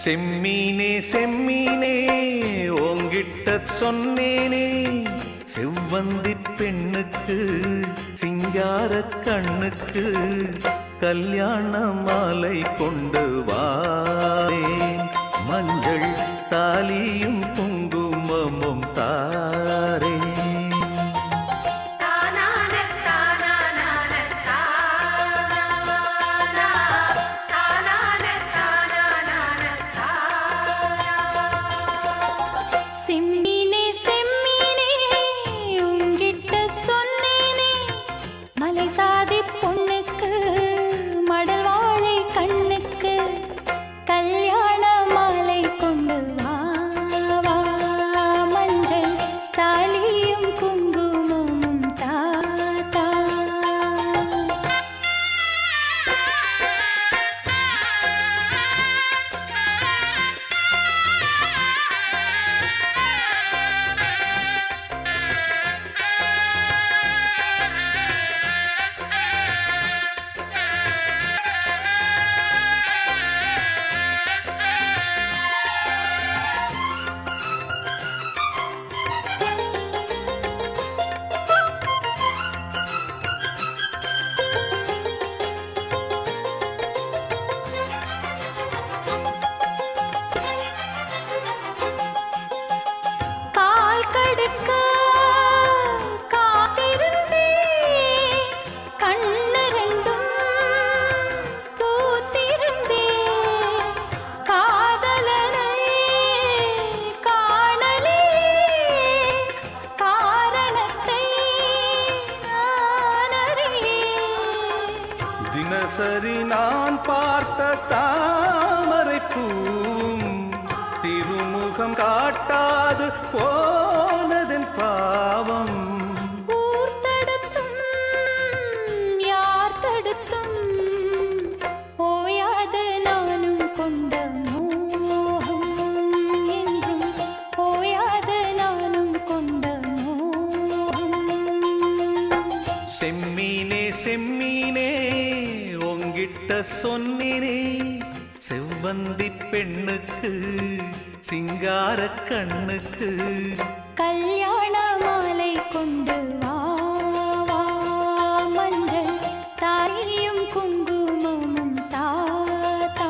செம்மீனே செம்மீனே உங்கிட்ட சொன்னேனே, செவ்வந்தி பெண்ணுக்கு சிங்கார கண்ணுக்கு கல்யாண மாலை கொண்டு வாரேன், மஞ்சள் தாலியும் குங்குமமும் தாரேன். சாதி பொண்ணுக்கு மடல் வாழை கண்ணுக்கு கல்யாண மாலை கொண்டு வா, மஞ்சள் தாலியும் குங்குமமும் தாத்தா. தினசரி நான் பார்த்த தாமரை பூம் திருமுகம் காட்டாது போனதன் பாவம். ஊர் தடுத்தும் யார் தடுத்தும் போயாது நானும் கொண்ட மோகம், என்றும் போயாது நானும் கொண்ட மோகம். செம்மீனே செம்மீனே உங்கிட்ட சொன்னேனே, செவ்வந்தி பெண்ணுக்கு சிங்கார கண்ணுக்கு கல்யாண மாலை கொண்டு வா, மஞ்சள் தாலியும் குங்குமமும் தாத்தா.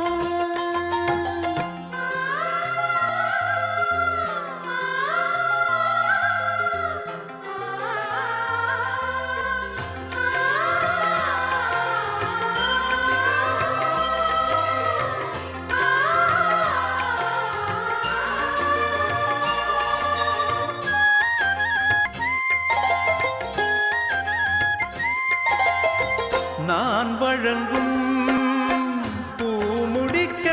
நான் வழங்கும் பூமுடிக்க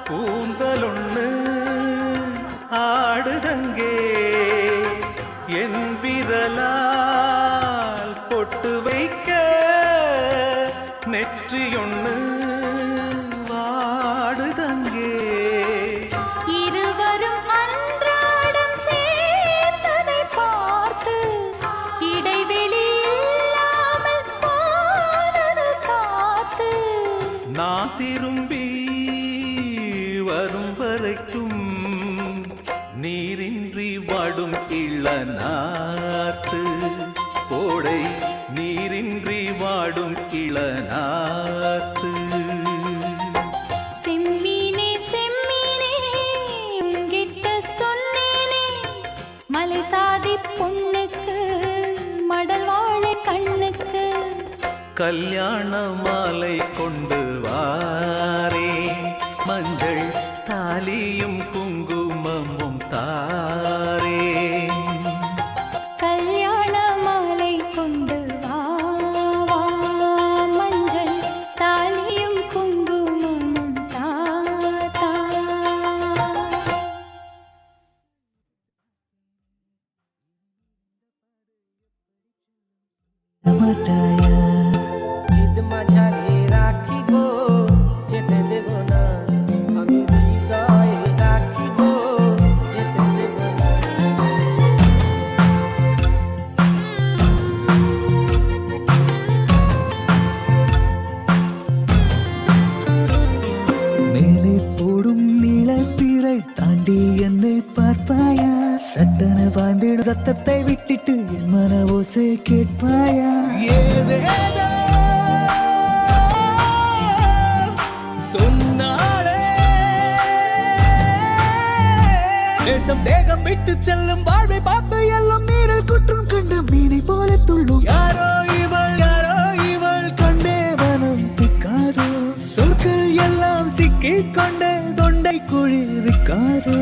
கூந்தலொன்னு ஆடுதங்கே, என் விரலால் பொட்டு வைக்க நெற்றியொன்னு வாடுதங்கே. இருவரும் அன்றாடம் சேர்ந்ததை பார்த்து இடைவெளி நான் திரும்பி வரும் வரைக்கும் நீரின்றி வாடும் இளநாத்து, கோடை நீரின்றி வாடும் இளநாத்து. செம்மீனே செம்மீனே உங்கிட்ட சொன்னேனே, மலை சாதி பொண்ணுக்கு மடல் வாழை கண்ணுக்கு கல்யாண மாலை கொண்டு வாரேன், மஞ்சள் தாலியும் குங்குமமும் தாரேன். கல்யாண மாலை கொண்டு வா, மஞ்சள் தாலியும் குங்குமமும் தாத்தா. মাঝারে রাখিব যেতে দেব না, আমি হৃদয়ে রাখিব যেতে দেব না। மேலே விட்டுட்டு என் மன ஓசை கேட்பாயா ஏதேதோ சொன்னாளே தேசம் தேகம் விட்டு செல்லும் வாழ்வை பார்த்து எல்லாம் மீறல் குற்றம் கண்ட மீனை போல துள்ளும் யாரோ இவள் கண்டே மனம் திக்காதோ சொற்கள் எல்லாம் சிக்கிக் கொண்டே தொண்டை குழி விற்காதோ